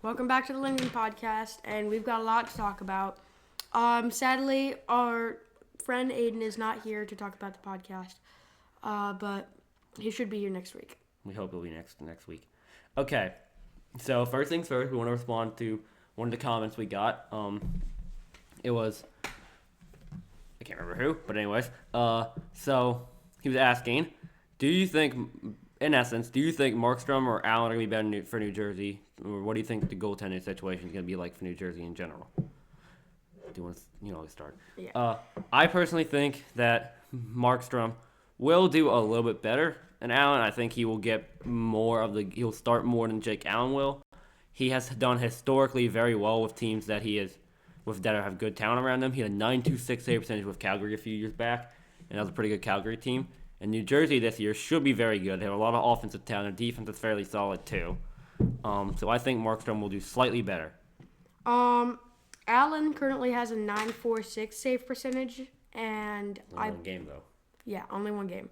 Welcome back to the Lindgren podcast, and we've got a lot to talk about. Sadly, our friend Aiden is not here to talk about the podcast, but he should be here next week. We hope he'll be next week. Okay, so first things first, we want to respond to one of the comments we got. It was, I can't remember who, but anyways, so he was asking, do you think Markstrom or Allen are going to be better for New Jersey? Or what do you think the goaltending situation is going to be like for New Jersey in general? Do you want to, start? Yeah. I personally think that Markstrom will do a little bit better than Allen. I think he will get he'll start more than Jake Allen will. He has done historically very well with teams that have good talent around them. He had a .926 save percentage with Calgary a few years back, and that was a pretty good Calgary team. And New Jersey this year should be very good. They have a lot of offensive talent. Their defense is fairly solid too. So I think Markstrom will do slightly better. Allen currently has a .946 save percentage, and Only one game though. Yeah, only one game.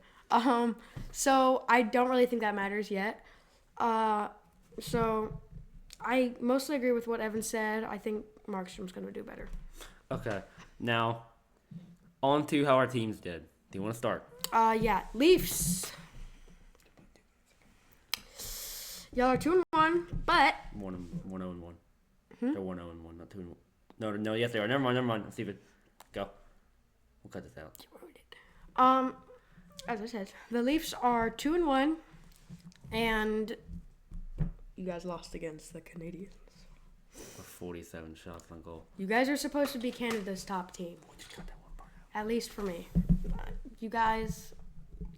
So I don't really think that matters yet. So I mostly agree with what Evan said. I think Markstrom's going to do better. Okay. Now, on to how our teams did. Do you want to start? Yeah, Leafs. Y'all are 2-1, but 1-0-1. They're 1-0-1, not 2-1. No, yes they are. Never mind. Let's see if it. Go. We'll cut this out. As I said, the Leafs are 2-1, and you guys lost against the Canadiens. 47 shots on goal. You guys are supposed to be Canada's top team. We just got that one part out. At least for me. You guys,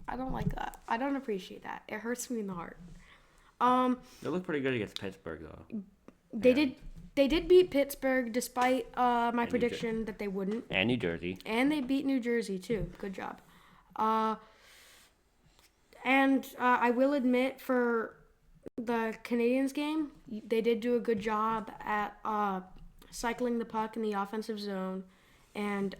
I don't like that. I don't appreciate that. It hurts me in the heart. They look pretty good against Pittsburgh though. They did beat Pittsburgh despite my prediction that they wouldn't. And New Jersey. And they beat New Jersey too. Good job. And I will admit for the Canadiens game, they did do a good job at cycling the puck in the offensive zone and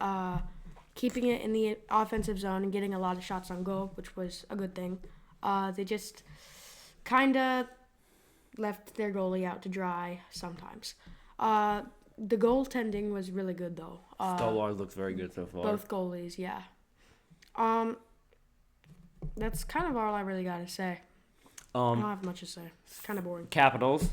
keeping it in the offensive zone and getting a lot of shots on goal, which was a good thing. They just kind of left their goalie out to dry sometimes. The goaltending was really good, though. Stolars looks very good so far. Both goalies, yeah. That's kind of all I really got to say. I don't have much to say. It's kind of boring. Capitals.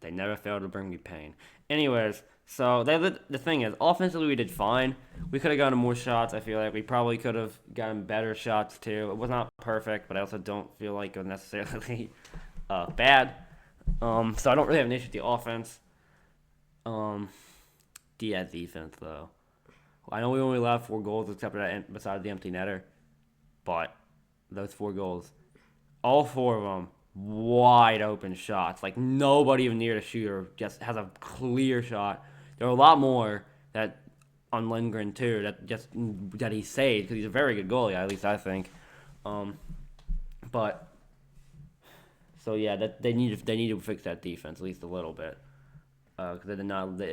They never fail to bring me pain. Anyways, so the thing is, offensively we did fine. We could have gotten more shots. I feel like we probably could have gotten better shots too. It was not perfect, but I also don't feel like it was necessarily bad. So I don't really have an issue with the offense. Defense though. I know we only allowed 4 goals except for that besides the empty netter, but those 4 goals, all 4 of them, wide open shots. Like nobody even near the shooter just has a clear shot. There are a lot more that on Lindgren too that he saved because he's a very good goalie, at least I think. But so yeah, that they need to fix that defense at least a little bit because it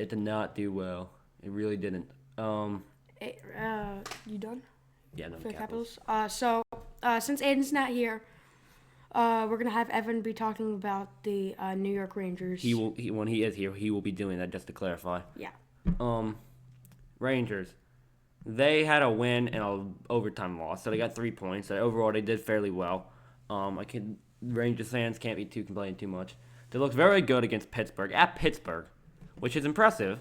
did not do well. It really didn't. You done? Yeah, no. For the Capitals. So since Aiden's not here, we're gonna have Evan be talking about the New York Rangers. When he is here, he will be doing that. Just to clarify. Yeah. Rangers, they had a win and an overtime loss, so they got 3 points. So overall, they did fairly well. Rangers fans can't be complaining too much. They looked very good against Pittsburgh at Pittsburgh, which is impressive.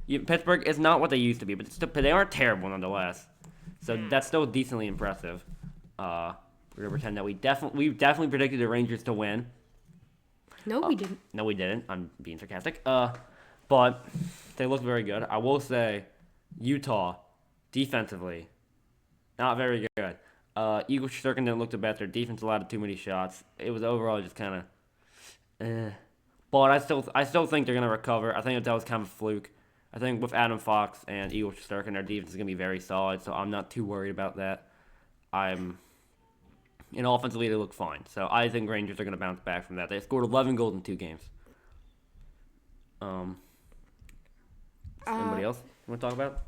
Pittsburgh is not what they used to be, but they aren't terrible nonetheless. So that's still decently impressive. We're gonna pretend that we definitely predicted the Rangers to win. No, we didn't. No, we didn't. I'm being sarcastic. But they look very good. I will say, Utah, defensively, not very good. Eagle Shurkin didn't look the best. Their defense allowed too many shots. It was overall just kind of, But I still think they're gonna recover. I think that was kind of a fluke. I think with Adam Fox and Eagle Shurkin, their defense is gonna be very solid. So I'm not too worried about that. And offensively, they look fine. So I think Rangers are going to bounce back from that. They scored 11 goals in 2 games. Anybody else you want to talk about?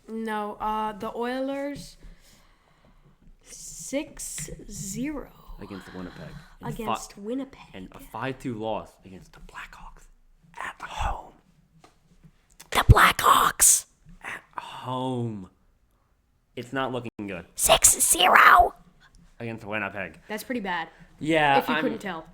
No. The Oilers 6-0. against Winnipeg. Against Winnipeg. And a 5-2 loss against the Blackhawks at home. The Blackhawks. At home. It's not looking good. 6-0. Against Winnipeg. That's pretty bad. Yeah. If you couldn't tell.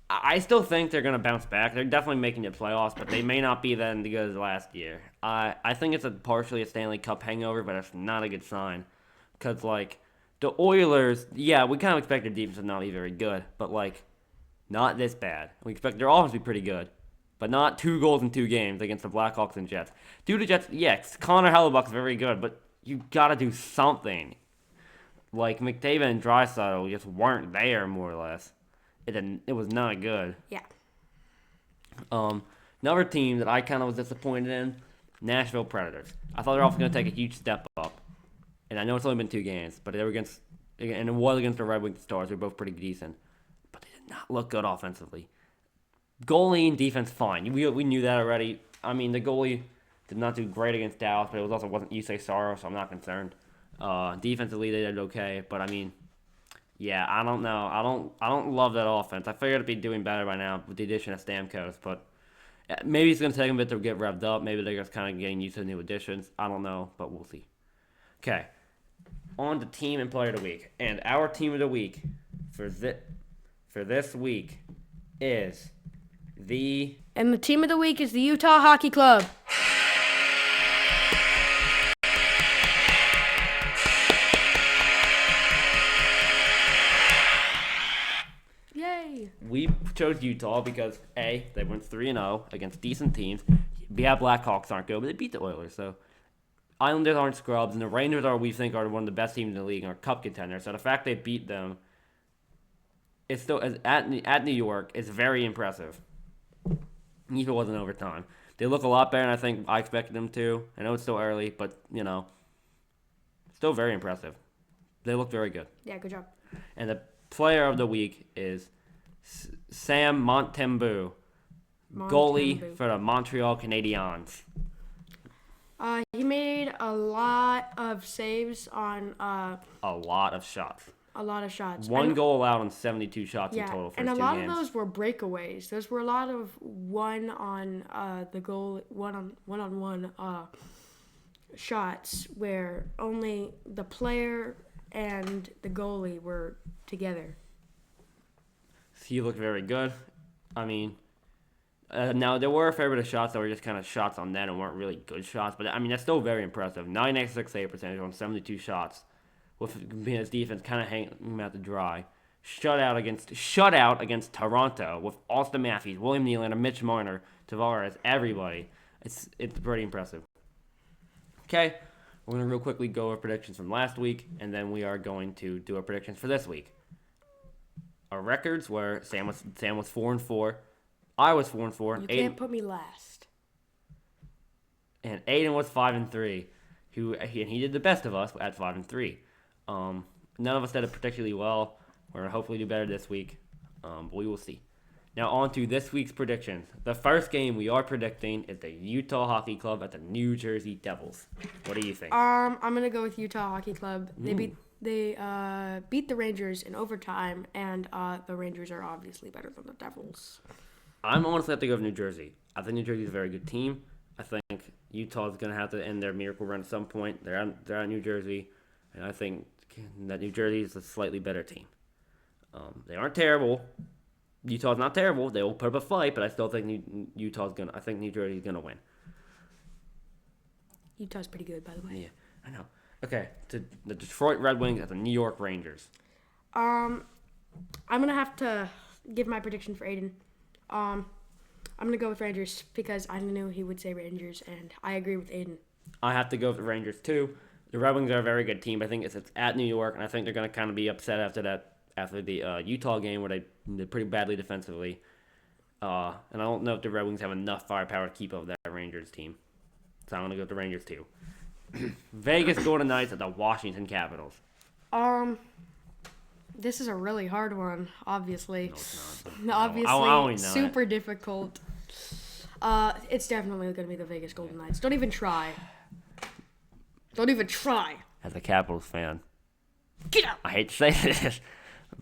I still think they're going to bounce back. They're definitely making the playoffs, but they may not be that good as last year. I think it's partially a Stanley Cup hangover, but it's not a good sign. Because, like, the Oilers, yeah, we kind of expect their defense to not be very good, but, like, not this bad. We expect their offense to be pretty good, but not 2 goals in 2 games against the Blackhawks and Jets. Due to Jets, yes, Connor Hellebuck's very good, but you got to do something. Like, McDavid and Draisaitl just weren't there, more or less. It was not good. Yeah. Another team that I kind of was disappointed in, Nashville Predators. I thought they were also going to take a huge step up. And I know it's only been 2 games, but they were against, and it was against the Red Wings Stars. They were both pretty decent. But they did not look good offensively. Goalie and defense, fine. We knew that already. I mean, the goalie did not do great against Dallas, but it wasn't Yusei Saros, so I'm not concerned. Defensively, they did okay, but I mean, yeah, I don't know. I don't love that offense. I figured it'd be doing better by now with the addition of Stamkos, but maybe it's going to take them a bit to get revved up. Maybe they're just kind of getting used to the new additions. I don't know, but we'll see. Okay, on to team and player of the week. And our team of the week for this week is the... And the team of the week is the Utah Hockey Club. Yay! We chose Utah because, A, they went 3-0 against decent teams. Yeah, Blackhawks aren't good, but they beat the Oilers, so... Islanders aren't scrubs, and the Rangers we think, are one of the best teams in the league and are cup contenders. So the fact they beat them, it's still at New York, is very impressive. Even if it wasn't overtime, they look a lot better than I think I expected them to. I know it's still early, but still very impressive. They look very good. Yeah, good job. And the player of the week is Sam Montembeault, goalie for the Montreal Canadiens. He made a lot of saves on A lot of shots. a lot of shots. One goal allowed on 72 shots Yeah, in total for and a 2 lot games. of those were breakaways. Those were a lot of one on the goal, one on one shots where only the player and the goalie were together. He looked very good. I mean, now there were a fair bit of shots that were just kind of shots on net and weren't really good shots, but I mean that's still very impressive. 9x6 save percentage on 72 shots, with his defense kind of hanging him out to dry. Shutout against Toronto with Austin Matthews, William Nylander, Mitch Marner, Tavares, everybody. It's pretty impressive. Okay, we're gonna real quickly go over predictions from last week, and then we are going to do our predictions for this week. Our records were Sam was 4-4. I was 4-4. You can't put me last. And Aiden was 5-3. He did the best of us at 5-3. None of us did it particularly well. We're gonna hopefully do better this week. But we will see. Now on to this week's predictions. The first game we are predicting is the Utah Hockey Club at the New Jersey Devils. What do you think? I'm gonna go with Utah Hockey Club. They beat the Rangers in overtime, and the Rangers are obviously better than the Devils. I'm honestly have to go with New Jersey. I think New Jersey is a very good team. I think Utah is going to have to end their miracle run at some point. They're at New Jersey, and I think that New Jersey is a slightly better team. They aren't terrible. Utah's not terrible. They will put up a fight, but I still think I think New Jersey's going to win. Utah's pretty good, by the way. Yeah, I know. Okay, to the Detroit Red Wings at the New York Rangers. I'm gonna have to give my prediction for Aiden. I'm gonna go with Rangers because I knew he would say Rangers, and I agree with Aiden. I have to go with the Rangers too. The Red Wings are a very good team. I think it's at New York, and I think they're going to kind of be upset after the Utah game where they did pretty badly defensively. And I don't know if the Red Wings have enough firepower to keep up that Rangers team. So I'm going to go with the Rangers too. Vegas Golden Knights at the Washington Capitals. This is a really hard one, obviously. No, it's not. Obviously, I only know super difficult. It's definitely going to be the Vegas Golden Knights. Don't even try. Don't even try. As a Capitals fan, Get out. I hate to say this,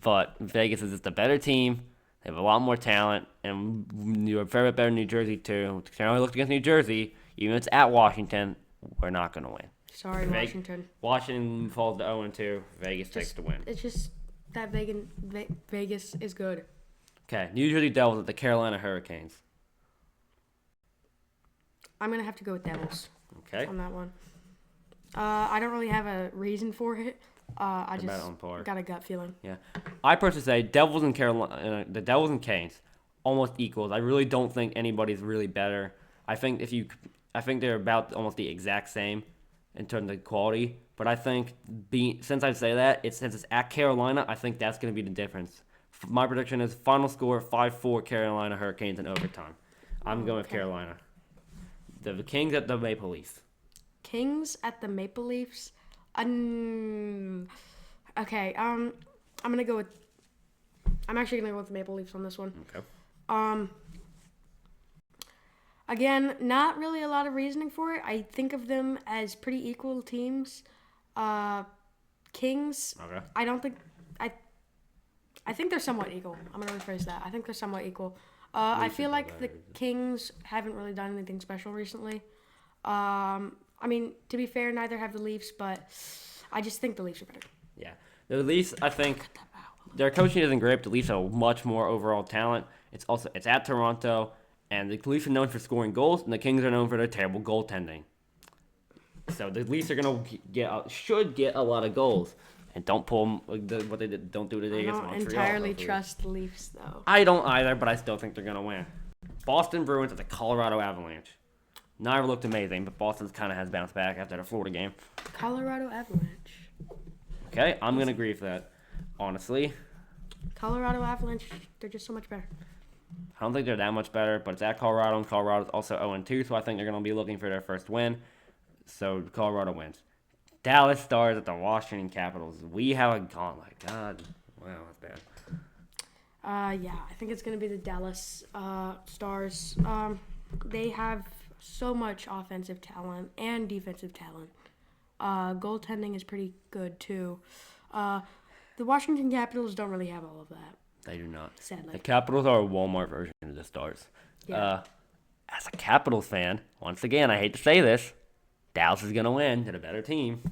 But Vegas is just a better team. They have a lot more talent, and you're very better than New Jersey too. Carolina looked against New Jersey, even if it's at Washington, we're not going to win. Sorry, Washington. Washington falls to 0-2. Vegas takes the win. It's just that Vegas is good. Okay, New Jersey Devils at the Carolina Hurricanes. I'm gonna have to go with Devils. Okay. On that one. I don't really have a reason for it. I About just on par. got a gut feeling. Yeah, I personally say Devils and Carolina, the Devils and Canes, almost equals. I really don't think anybody's really better. I think they're about almost the exact same in terms of quality. But I think since I say that, since it's at Carolina, I think that's going to be the difference. My prediction is final score 5-4 Carolina Hurricanes in overtime. I'm going with Carolina. The Kings at the Maple Leafs. Kings at the Maple Leafs. Okay. I'm gonna go with. I'm actually gonna go with the Maple Leafs on this one. Okay. Again, not really a lot of reasoning for it. I think of them as pretty equal teams. Kings. Okay. I don't think. I think they're somewhat equal. I'm gonna rephrase that. I think they're somewhat equal. I feel like the Kings haven't really done anything special recently. I mean, to be fair, neither have the Leafs, but I just think the Leafs are better. Yeah. The Leafs, I think, their coaching isn't great, but the Leafs have much more overall talent. It's at Toronto, and the Leafs are known for scoring goals, and the Kings are known for their terrible goaltending. So the Leafs are gonna should get a lot of goals, and don't pull them what they did. Don't do today against Montreal. I don't entirely trust the Leafs though. I don't either, but I still think they're gonna win. Boston Bruins at the Colorado Avalanche. Neither looked amazing, but Boston's kind of has bounced back after the Florida game. Colorado Avalanche. Okay, I'm going to agree with that, honestly. Colorado Avalanche, they're just so much better. I don't think they're that much better, but it's at Colorado, and Colorado's also 0-2, so I think they're going to be looking for their first win. So Colorado wins. Dallas Stars at the Washington Capitals. We have a gauntlet. God, wow, that's bad. Yeah, I think it's going to be the Dallas Stars. They have so much offensive talent and defensive talent. Goaltending is pretty good too. The Washington Capitals don't really have all of that. They do not. Sadly. The Capitals are a Walmart version of the Stars. Yeah. As a Capitals fan, once again, I hate to say this, Dallas is going to win. They're a better team.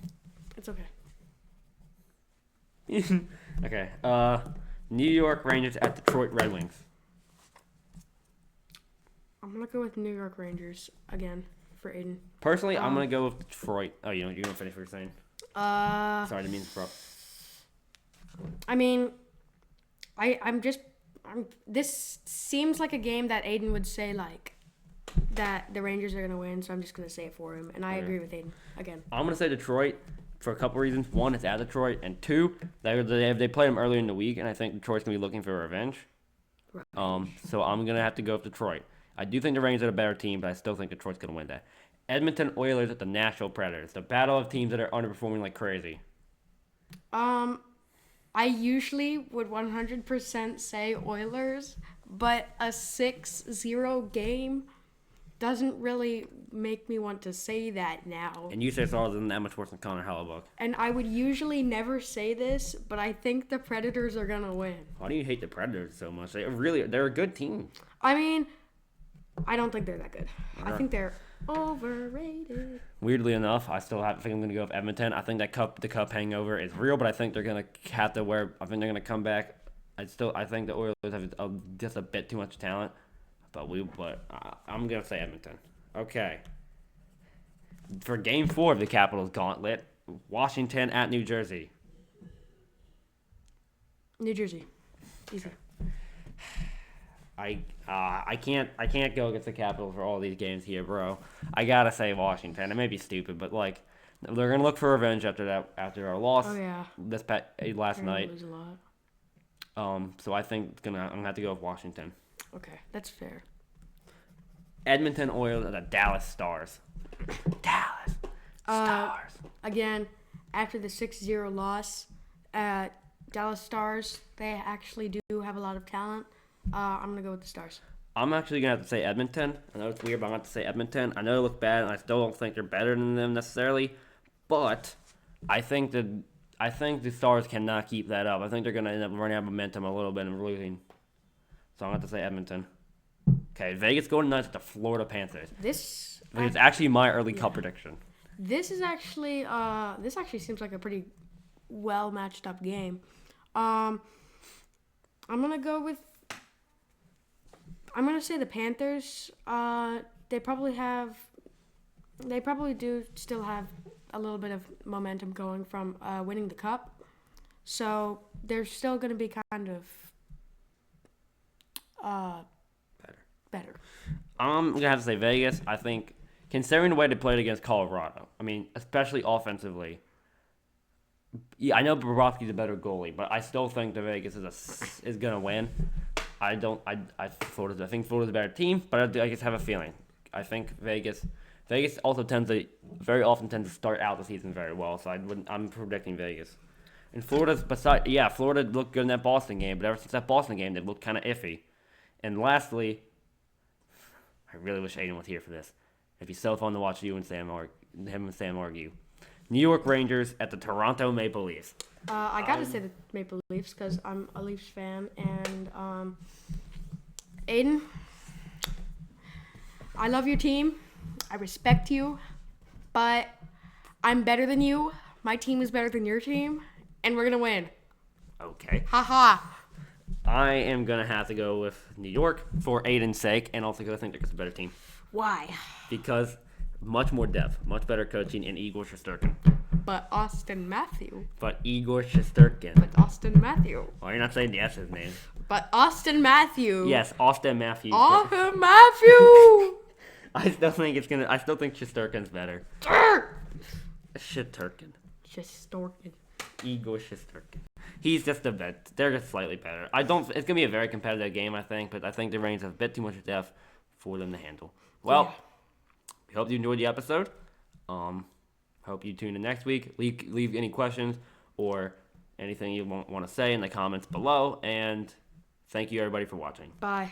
It's okay. Okay. New York Rangers at Detroit Red Wings. I'm going to go with New York Rangers again for Aiden. Personally, I'm going to go with Detroit. Oh, you're going to finish what you're saying? Sorry, I didn't mean to interrupt. I mean, this seems like a game that Aiden would say, like, that the Rangers are going to win, so I'm just going to say it for him. And I agree with Aiden again. I'm going to say Detroit for a couple reasons. One, it's at Detroit. And two, they played them earlier in the week, and I think Detroit's going to be looking for revenge. So I'm going to have to go with Detroit. I do think the Rangers are a better team, but I still think Detroit's going to win that. Edmonton Oilers at the Nashville Predators. The battle of teams that are underperforming like crazy. I usually would 100% say Oilers, but a 6-0 game doesn't really make me want to say that now. And UC Stars isn't that much worse than Connor Hellebuck. And I would usually never say this, but I think the Predators are going to win. Why do you hate the Predators so much? They're a good team. I mean, I don't think they're that good. I think they're overrated. Weirdly enough, I still think I'm going to go with Edmonton. I think that the cup hangover is real, but I think they're going to have to I think they're going to come back. I think the Oilers have just a bit too much talent, but I'm going to say Edmonton. Okay. For Game 4 of the Capitals Gauntlet, Washington at New Jersey. New Jersey. Easy. I can't go against the Capitals for all these games here, bro. I gotta say Washington. It may be stupid, but like they're gonna look for revenge after our loss. Oh yeah. Last night. Lose a lot. So I think I'm gonna have to go with Washington. Okay, that's fair. Edmonton Oilers and the Dallas Stars. Dallas Stars. Again, after the 6-0 loss, Dallas Stars, they actually do have a lot of talent. I'm going to go with the Stars. I'm actually going to have to say Edmonton. I know it's weird, but I'm going to have to say Edmonton. I know they look bad, and I still don't think they're better than them necessarily. But I think I think the Stars cannot keep that up. I think they're going to end up running out of momentum a little bit and losing. So I'm going to say Edmonton. Okay, Vegas Golden Knights at the Florida Panthers. It's actually my early cup prediction. This actually seems like a pretty well matched up game. I'm gonna say the Panthers. They probably do still have a little bit of momentum going from winning the cup, so they're still gonna be kind of better. I'm gonna have to say Vegas. I think, considering the way they played against Colorado, I mean, especially offensively. Yeah, I know Bobrovsky's a better goalie, but I still think the Vegas is gonna win. I think Florida's a better team, but I just have a feeling. I think Vegas also very often tends to start out the season very well, so I'm predicting Vegas. And Florida looked good in that Boston game, but ever since that Boston game, they've looked kind of iffy. And lastly, I really wish Aiden was here for this. It'd be so fun to watch him and Sam argue. New York Rangers at the Toronto Maple Leafs. I gotta say the Maple Leafs because I'm a Leafs fan, and Aiden, I love your team. I respect you, but I'm better than you. My team is better than your team, and we're gonna win. Okay. Haha. I am gonna have to go with New York for Aiden's sake, and also because I think they're just a better team. Why? Because much more depth, much better coaching, and Igor Shesterkin. But Austin Matthew. Why are you not saying the S his name? But Austin Matthew. Yes, Austin Matthew. Austin Matthew. I still think Shesterkin's better. Shesterkin. Igor Shesterkin. He's just the best. They're just slightly better. It's gonna be a very competitive game, I think, but I think the Rangers have a bit too much depth for them to handle. Well, we hope you enjoyed the episode. Hope you tune in next week. Leave any questions or anything you want to say in the comments below. And thank you, everybody, for watching. Bye.